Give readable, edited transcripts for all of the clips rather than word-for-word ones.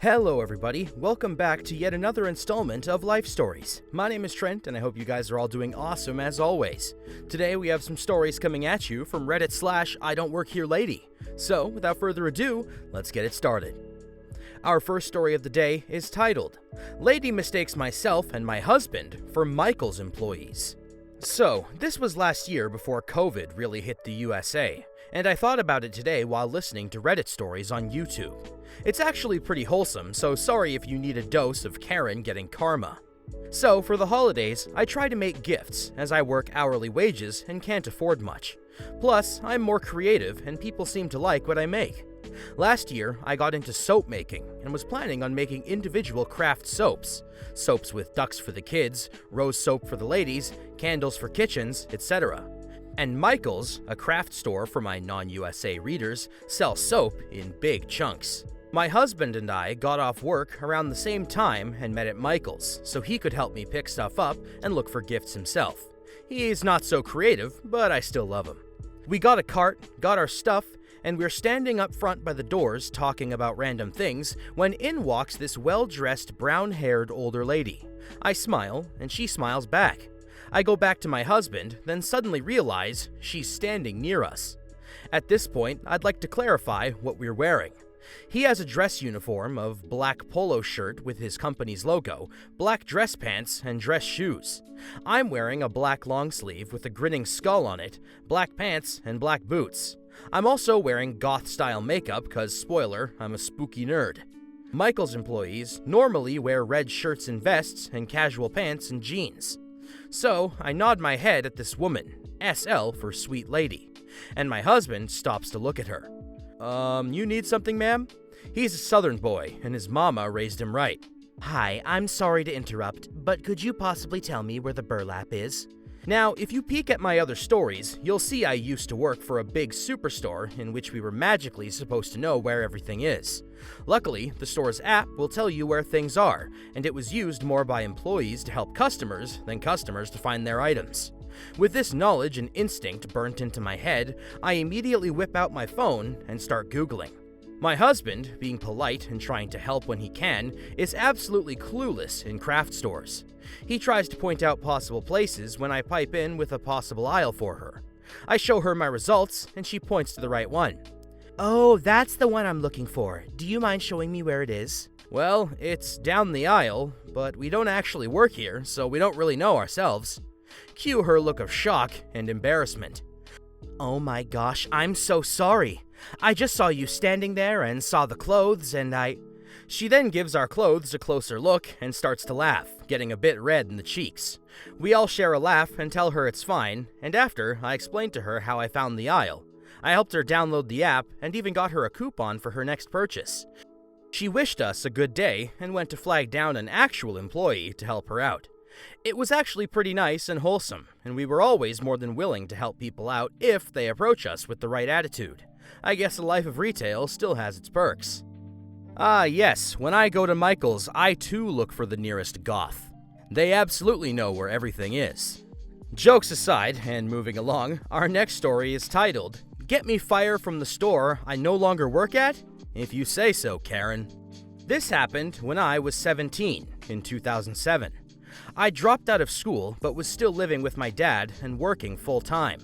Hello everybody, welcome back to yet another installment of Life Stories. My name is Trent and I hope you guys are all doing awesome as always. Today we have some stories coming at you from Reddit/idontworkherelady. So without further ado, let's get it started. Our first story of the day is titled, Lady Mistakes Myself and My Husband for Micheals Employees. So, this was last year before COVID really hit the USA, and I thought about it today while listening to Reddit stories on YouTube. It's actually pretty wholesome, so sorry if you need a dose of Karen getting karma. So, for the holidays, I try to make gifts, as I work hourly wages and can't afford much. Plus, I'm more creative and people seem to like what I make. Last year, I got into soap making and was planning on making individual craft soaps. Soaps with ducks for the kids, rose soap for the ladies, candles for kitchens, etc. And Micheals, a craft store for my non-USA readers, sells soap in big chunks. My husband and I got off work around the same time and met at Micheals, so he could help me pick stuff up and look for gifts himself. He's not so creative, but I still love him. We got a cart, got our stuff, and we're standing up front by the doors talking about random things when in walks this well-dressed, brown-haired older lady. I smile, and she smiles back. I go back to my husband, then suddenly realize she's standing near us. At this point, I'd like to clarify what we're wearing. He has a dress uniform of black polo shirt with his company's logo, black dress pants, and dress shoes. I'm wearing a black long sleeve with a grinning skull on it, black pants, and black boots. I'm also wearing goth-style makeup cause, spoiler, I'm a spooky nerd. Micheals employees normally wear red shirts and vests and casual pants and jeans. So, I nod my head at this woman, SL for sweet lady, and my husband stops to look at her. You need something, ma'am? He's a southern boy, and his mama raised him right. Hi, I'm sorry to interrupt, but could you possibly tell me where the burlap is? Now, if you peek at my other stories, you'll see I used to work for a big superstore in which we were magically supposed to know where everything is. Luckily, the store's app will tell you where things are, and it was used more by employees to help customers than customers to find their items. With this knowledge and instinct burnt into my head, I immediately whip out my phone and start Googling. My husband, being polite and trying to help when he can, is absolutely clueless in craft stores. He tries to point out possible places when I pipe in with a possible aisle for her. I show her my results, and she points to the right one. Oh, that's the one I'm looking for. Do you mind showing me where it is? Well, it's down the aisle, but we don't actually work here, so we don't really know ourselves. Cue her look of shock and embarrassment. Oh my gosh, I'm so sorry. I just saw you standing there and saw the clothes and She then gives our clothes a closer look and starts to laugh, getting a bit red in the cheeks. We all share a laugh and tell her it's fine, and after, I explain to her how I found the aisle. I helped her download the app and even got her a coupon for her next purchase. She wished us a good day and went to flag down an actual employee to help her out. It was actually pretty nice and wholesome, and we were always more than willing to help people out if they approach us with the right attitude. I guess the life of retail still has its perks. Yes, when I go to Micheals, I too look for the nearest goth. They absolutely know where everything is. Jokes aside, and moving along, our next story is titled, Get Me Fire from the Store I No Longer Work At? If you say so, Karen. This happened when I was 17, in 2007. I dropped out of school, but was still living with my dad and working full-time.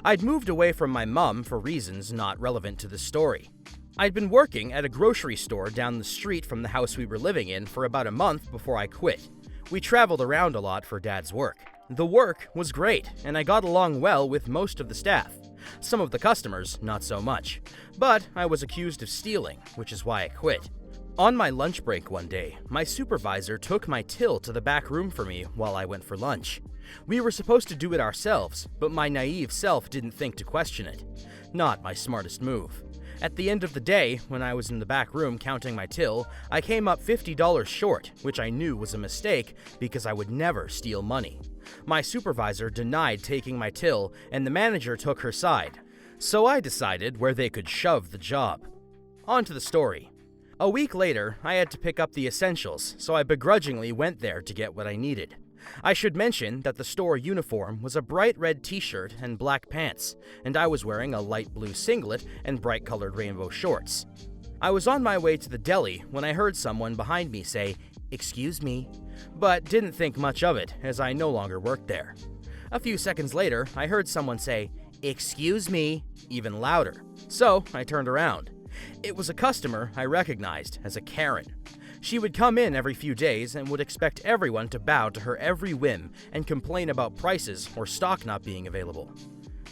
I'd moved away from my mom for reasons not relevant to the story. I'd been working at a grocery store down the street from the house we were living in for about a month before I quit. We traveled around a lot for Dad's work. The work was great, and I got along well with most of the staff. Some of the customers, not so much. But I was accused of stealing, which is why I quit. On my lunch break one day, my supervisor took my till to the back room for me while I went for lunch. We were supposed to do it ourselves, but my naive self didn't think to question it. Not my smartest move. At the end of the day, when I was in the back room counting my till, I came up $50 short, which I knew was a mistake because I would never steal money. My supervisor denied taking my till, and the manager took her side. So I decided where they could shove the job. On to the story. A week later, I had to pick up the essentials, so I begrudgingly went there to get what I needed. I should mention that the store uniform was a bright red t-shirt and black pants, and I was wearing a light blue singlet and bright-colored rainbow shorts. I was on my way to the deli when I heard someone behind me say, "Excuse me," but didn't think much of it as I no longer worked there. A few seconds later, I heard someone say, "Excuse me," even louder, so I turned around. It was a customer I recognized as a Karen. She would come in every few days and would expect everyone to bow to her every whim and complain about prices or stock not being available.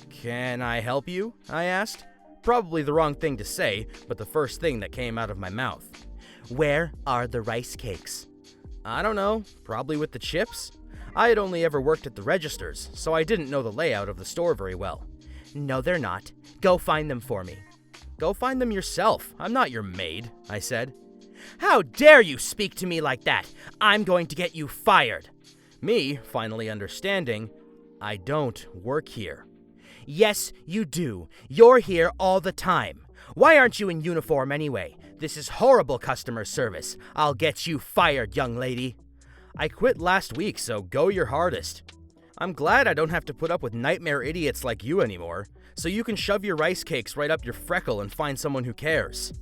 "Can I help you?" I asked. Probably the wrong thing to say, but the first thing that came out of my mouth. "Where are the rice cakes?" "I don't know, probably with the chips?" I had only ever worked at the registers, so I didn't know the layout of the store very well. "No, they're not. Go find them for me." "Go find them yourself. I'm not your maid," I said. "How dare you speak to me like that? I'm going to get you fired." Me, finally understanding, "I don't work here." "Yes, you do. You're here all the time. Why aren't you in uniform anyway? This is horrible customer service. I'll get you fired, young lady." "I quit last week, so go your hardest." "I'm glad I don't have to put up with nightmare idiots like you anymore, so you can shove your rice cakes right up your freckle and find someone who cares."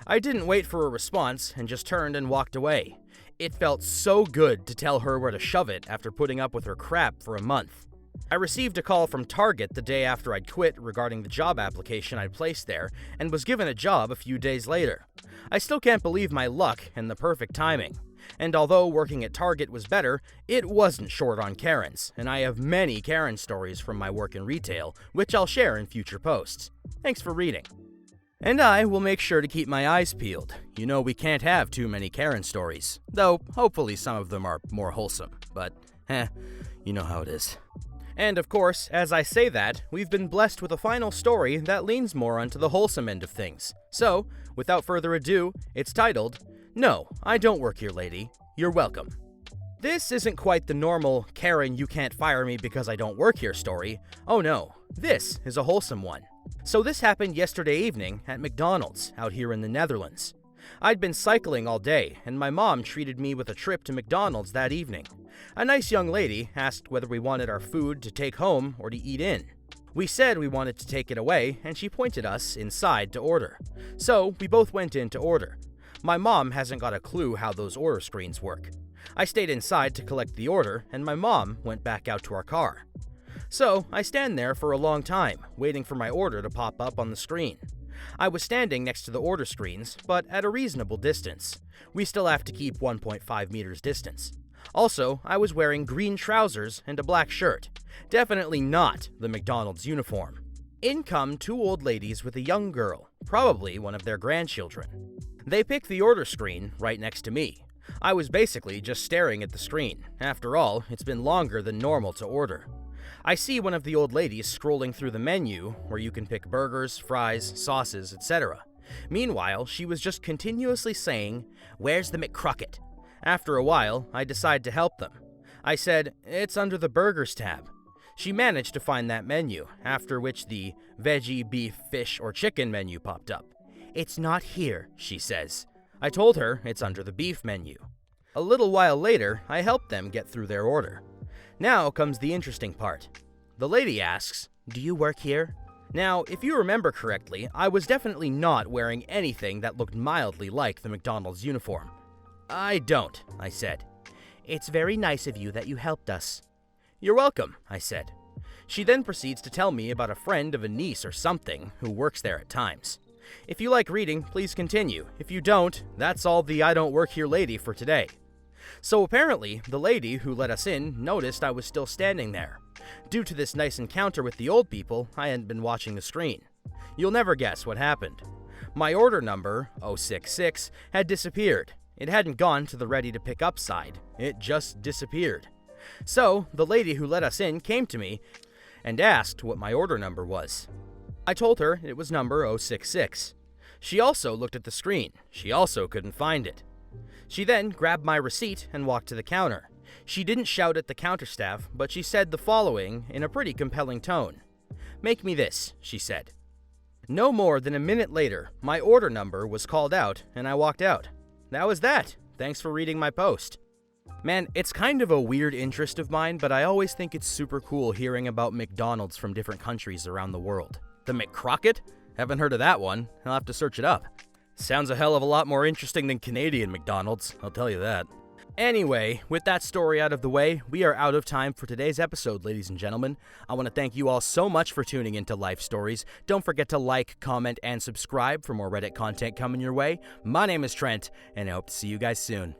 I didn't wait for a response and just turned and walked away. It felt so good to tell her where to shove it after putting up with her crap for a month. I received a call from Target the day after I'd quit regarding the job application I'd placed there and was given a job a few days later. I still can't believe my luck and the perfect timing. And although working at Target was better, it wasn't short on Karens, and I have many Karen stories from my work in retail, which I'll share in future posts. Thanks for reading. And I will make sure to keep my eyes peeled. You know we can't have too many Karen stories, though hopefully some of them are more wholesome, but you know how it is. And of course, as I say that, we've been blessed with a final story that leans more onto the wholesome end of things. So, without further ado, it's titled, "No, I Don't Work Here, Lady. You're Welcome." This isn't quite the normal "Karen, you can't fire me because I don't work here" story. Oh no, this is a wholesome one. So this happened yesterday evening at McDonald's out here in the Netherlands. I'd been cycling all day, and my mom treated me with a trip to McDonald's that evening. A nice young lady asked whether we wanted our food to take home or to eat in. We said we wanted to take it away, and she pointed us inside to order. So we both went in to order. My mom hasn't got a clue how those order screens work. I stayed inside to collect the order, and my mom went back out to our car. So I stand there for a long time, waiting for my order to pop up on the screen. I was standing next to the order screens, but at a reasonable distance. We still have to keep 1.5 meters distance. Also, I was wearing green trousers and a black shirt. Definitely not the McDonald's uniform. In come two old ladies with a young girl, probably one of their grandchildren. They picked the order screen right next to me. I was basically just staring at the screen. After all, it's been longer than normal to order. I see one of the old ladies scrolling through the menu where you can pick burgers, fries, sauces, etc. Meanwhile, she was just continuously saying, "Where's the McCrocket?" After a while, I decided to help them. I said, "It's under the burgers tab." She managed to find that menu, after which the veggie, beef, fish, or chicken menu popped up. "It's not here," she says. I told her it's under the beef menu. A little while later, I helped them get through their order. Now comes the interesting part. The lady asks, "Do you work here?" Now, if you remember correctly, I was definitely not wearing anything that looked mildly like the McDonald's uniform. "I don't," I said. "It's very nice of you that you helped us." "You're welcome," I said. She then proceeds to tell me about a friend of a niece or something who works there at times. If you like reading, please continue. If you don't, that's all the I Don't Work Here lady for today. So apparently, the lady who let us in noticed I was still standing there. Due to this nice encounter with the old people, I hadn't been watching the screen. You'll never guess what happened. My order number, 066, had disappeared. It hadn't gone to the ready to pick up side. It just disappeared. So, the lady who let us in came to me and asked what my order number was. I told her it was number 066. She also looked at the screen. She also couldn't find it. She then grabbed my receipt and walked to the counter. She didn't shout at the counter staff, but she said the following in a pretty compelling tone. "Make me this," she said. No more than a minute later, my order number was called out, and I walked out. That was that. Thanks for reading my post. Man, it's kind of a weird interest of mine, but I always think it's super cool hearing about McDonald's from different countries around the world. The McCrocket? Haven't heard of that one. I'll have to search it up. Sounds a hell of a lot more interesting than Canadian McDonald's, I'll tell you that. Anyway, with that story out of the way, we are out of time for today's episode, ladies and gentlemen. I want to thank you all so much for tuning into Life Stories. Don't forget to like, comment, and subscribe for more Reddit content coming your way. My name is Trent, and I hope to see you guys soon.